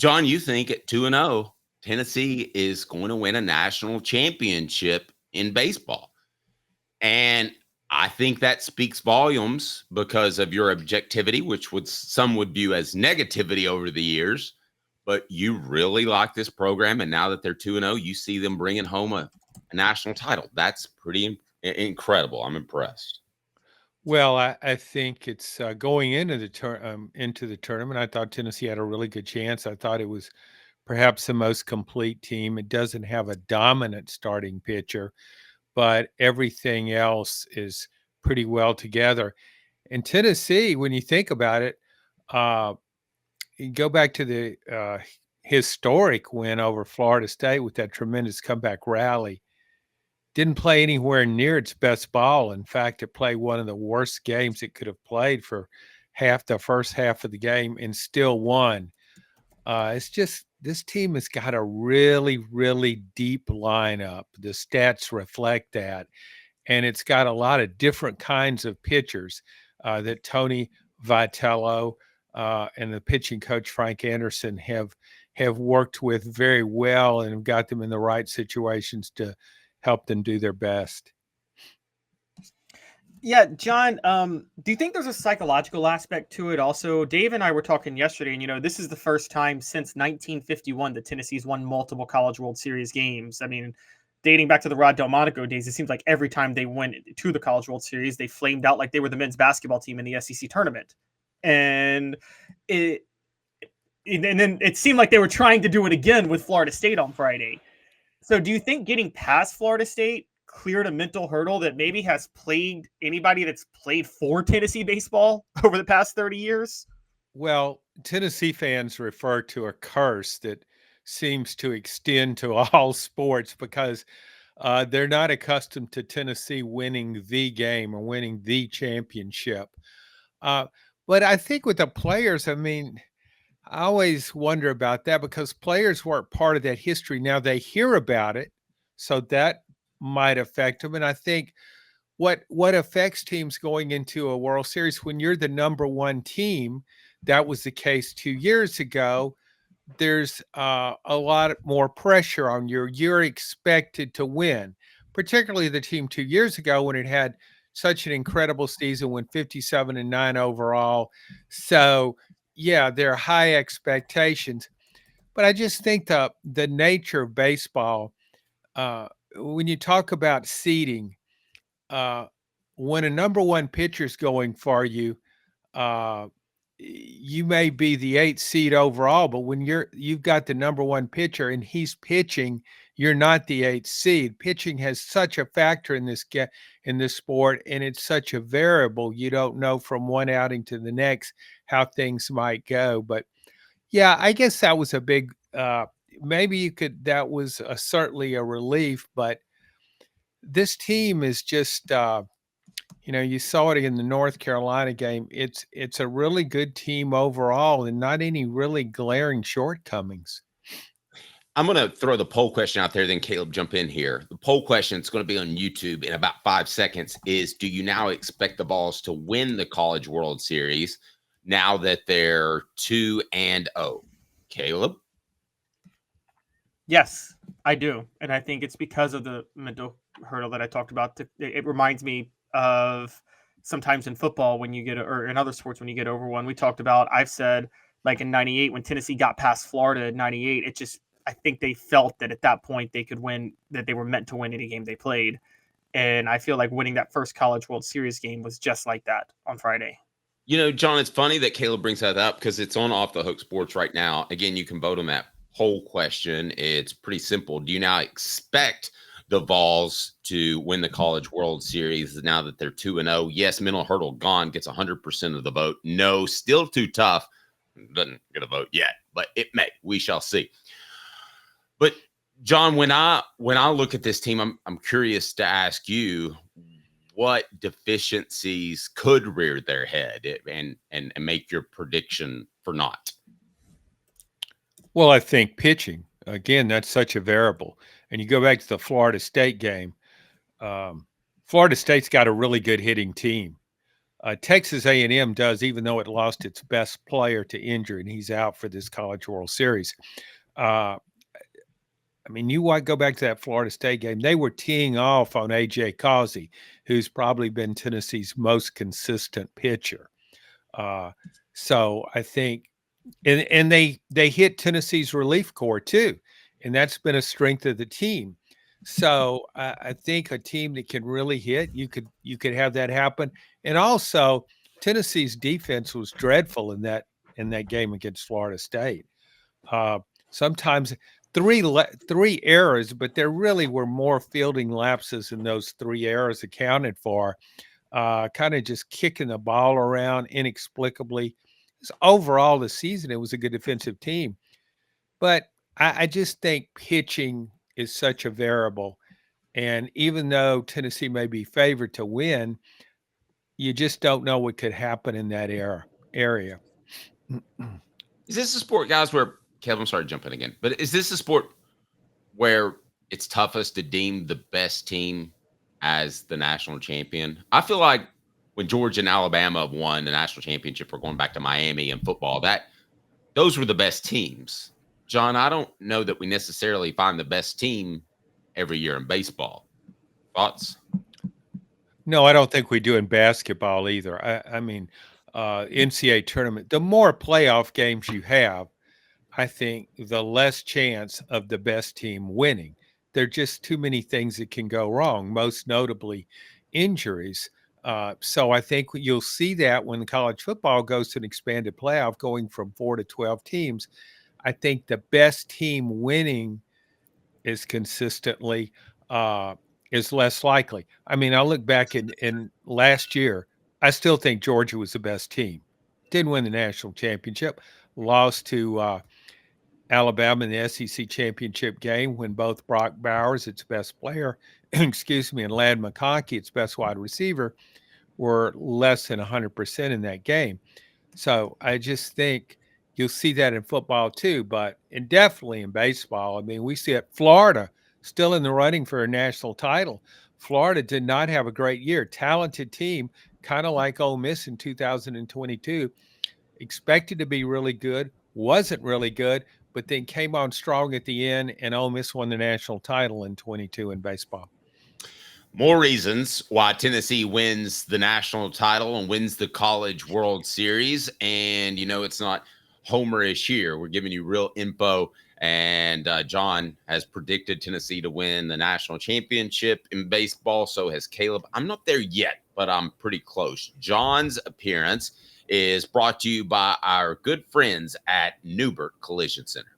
John, you think at 2-0, Tennessee is going to win a national championship in baseball. And I think that speaks volumes because of your objectivity, which some would view as negativity over the years. But you really like this program, and now that they're 2-0, you see them bringing home a national title. That's pretty incredible. I'm impressed. Well, I think it's going into the tournament. I thought Tennessee had a really good chance. I thought it was perhaps the most complete team. It doesn't have a dominant starting pitcher, but everything else is pretty well together. And Tennessee, when you think about it, you go back to the historic win over Florida State with that tremendous comeback rally. Didn't play anywhere near its best ball. In fact, it played one of the worst games it could have played for the first half of the game and still won. It's just this team has got a really, really deep lineup. The stats reflect that. And it's got a lot of different kinds of pitchers that Tony Vitello and the pitching coach Frank Anderson have worked with very well and have got them in the right situations to help them do their best. Yeah, John, do you think there's a psychological aspect to it also? Dave and I were talking yesterday, and, this is the first time since 1951 that Tennessee's won multiple College World Series games. I mean, dating back to the Rod Delmonico days, it seems like every time they went to the College World Series, they flamed out like they were the men's basketball team in the SEC tournament. And then it seemed like they were trying to do it again with Florida State on Friday. So do you think getting past Florida State cleared a mental hurdle that maybe has plagued anybody that's played for Tennessee baseball over the past 30 years? Well, Tennessee fans refer to a curse that seems to extend to all sports because they're not accustomed to Tennessee winning the game or winning the championship. But I think with the players, I mean, I always wonder about that because players weren't part of that history. Now they hear about it, so that might affect them. And I think what affects teams going into a World Series when you're the number one team, that was the case 2 years ago. There's a lot more pressure on you. You're expected to win, particularly the team 2 years ago when it had such an incredible season, went 57-9 overall. So yeah, there are high expectations, but I just think the nature of baseball, when you talk about seeding, when a number one pitcher is going for you, you may be the 8th seed overall, but when you've got the number one pitcher and he's pitching, you're not the 8th seed. Pitching has such a factor in this sport, and it's such a variable. You don't know from one outing to the next how things might go. But yeah, I guess that was a big. Maybe you could. That was certainly a relief, but this team is just. You saw it in the North Carolina game. It's a really good team overall, and not any really glaring shortcomings. I'm going to throw the poll question out there, then Caleb jump in here. The poll question is going to be on YouTube in about 5 seconds is, do you now expect the Vols to win the College World Series now that they're 2-0? Caleb? Yes, I do. And I think it's because of the mental hurdle that I talked about. It reminds me of sometimes in football when you get, or in other sports when you get over one. We talked about, I've said, like in 98 when Tennessee got past Florida in 98, I think they felt that at that point they could win, that they were meant to win any game they played. And I feel like winning that first College World Series game was just like that on Friday. John, it's funny that Caleb brings that up because it's on Off the Hook Sports right now. Again, you can vote on that poll question. It's pretty simple. Do you now expect the Vols to win the College World Series now that they're 2-0? Yes, mental hurdle gone, gets 100% of the vote. No, still too tough, doesn't get a vote yet, but it may. We shall see. But John, when I look at this team, I'm curious to ask you what deficiencies could rear their head and make your prediction for not. Well, I think pitching, again, that's such a variable. And you go back to the Florida State game. Florida State's got a really good hitting team. Texas A&M does, even though it lost its best player to injury, and he's out for this College World Series. I mean, you go back to that Florida State game. They were teeing off on A.J. Causey, who's probably been Tennessee's most consistent pitcher. So I think, and they hit Tennessee's relief corps too, and that's been a strength of the team. So I think a team that can really hit, you could have that happen. And also, Tennessee's defense was dreadful in that game against Florida State. Sometimes three errors, but there really were more fielding lapses in those 3 errors accounted for. Kind of just kicking the ball around inexplicably. Overall, the season, it was a good defensive team. But I just think pitching is such a variable. And even though Tennessee may be favored to win, you just don't know what could happen in that area. Is this a sport, guys, where Kevin, I'm sorry to jump in again, but is this a sport where it's toughest to deem the best team as the national champion? I feel like when Georgia and Alabama won the national championship, or going back to Miami and football, those were the best teams. John, I don't know that we necessarily find the best team every year in baseball. Thoughts? No, I don't think we do in basketball either. I mean, NCAA tournament, the more playoff games you have, I think the less chance of the best team winning. There are just too many things that can go wrong, most notably injuries. So I think you'll see that when college football goes to an expanded playoff, going from 4 to 12 teams. I think the best team winning is consistently is less likely. I mean, I look back in last year, I still think Georgia was the best team. Didn't win the national championship, lost to Alabama in the SEC championship game when both Brock Bowers, its best player, excuse me, and Ladd McConkey, its best wide receiver, were less than 100% in that game. So I just think you'll see that in football too, and definitely in baseball. I mean, we see it. Florida still in the running for a national title. Florida did not have a great year. Talented team, kind of like Ole Miss in 2022. Expected to be really good, wasn't really good, but then came on strong at the end, and Ole Miss won the national title in 22 in baseball. More reasons why Tennessee wins the national title and wins the College World Series. And, it's not homerish here. We're giving you real info. And John has predicted Tennessee to win the national championship in baseball. So has Caleb. I'm not there yet, but I'm pretty close. John's appearance is brought to you by our good friends at Newbert Collision Center.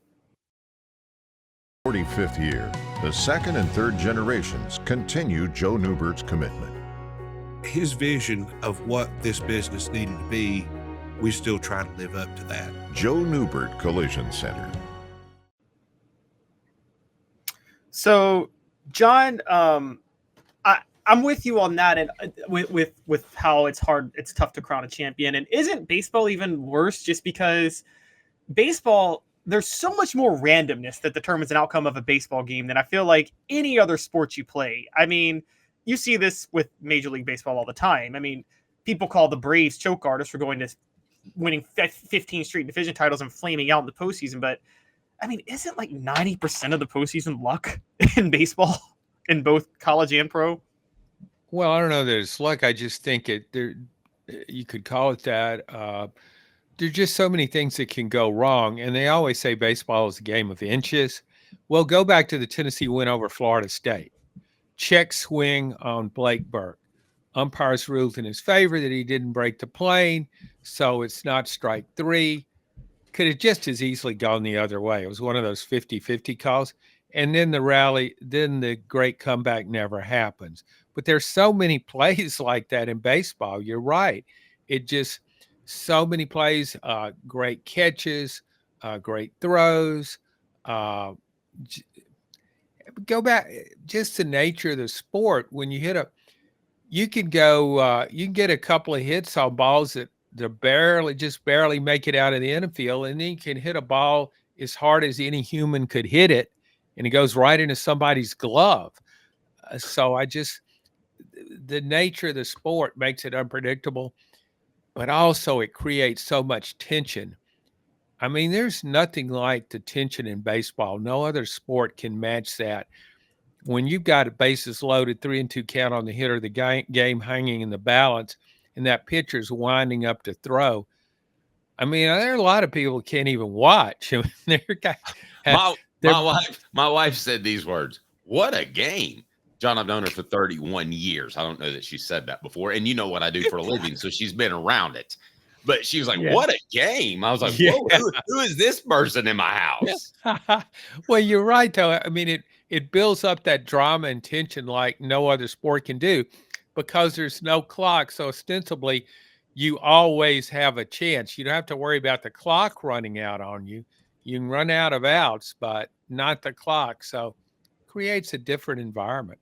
45th year, the second and third generations continue Joe Newbert's commitment. His vision of what this business needed to be, we still try to live up to that. Joe Newbert Collision Center. So, John, I'm with you on that, and with how it's tough to crown a champion. And isn't baseball even worse? Just because baseball, there's so much more randomness that determines an outcome of a baseball game than I feel like any other sport you play. I mean, you see this with Major League Baseball all the time. I mean, people call the Braves choke artists for winning 15 straight division titles and flaming out in the postseason. But I mean, isn't like 90% of the postseason luck in baseball, in both college and pro? Well, I don't know that it's luck. I just think you could call it that. There's just so many things that can go wrong. And they always say baseball is a game of inches. Well, go back to the Tennessee win over Florida State. Check swing on Blake Burke. Umpires ruled in his favor that he didn't break the plane, so it's not strike 3. Could have just as easily gone the other way. It was one of those 50-50 calls. And then the great comeback never happens. But there's so many plays like that in baseball. You're right. It just so many plays, great catches, great throws. Go back, just the nature of the sport. When you hit you can get a couple of hits on balls that barely make it out of the infield, and then you can hit a ball as hard as any human could hit it, and it goes right into somebody's glove. So the nature of the sport makes it unpredictable. but also it creates so much tension. I mean, there's nothing like the tension in baseball. No other sport can match that. When you've got a bases loaded, 3-2 count on the hitter, the game hanging in the balance, and that pitcher's winding up to throw. I mean, there are a lot of people who can't even watch. I mean, my wife said these words. What a game. John, I've known her for 31 years. I don't know that she said that before. And you know what I do for a living, so she's been around it. But she was like, what a game. I was like, whoa, who is this person in my house? Well, you're right, though. I mean, it builds up that drama and tension like no other sport can do because there's no clock. So ostensibly, you always have a chance. You don't have to worry about the clock running out on you. You can run out of outs, but not the clock. So it creates a different environment.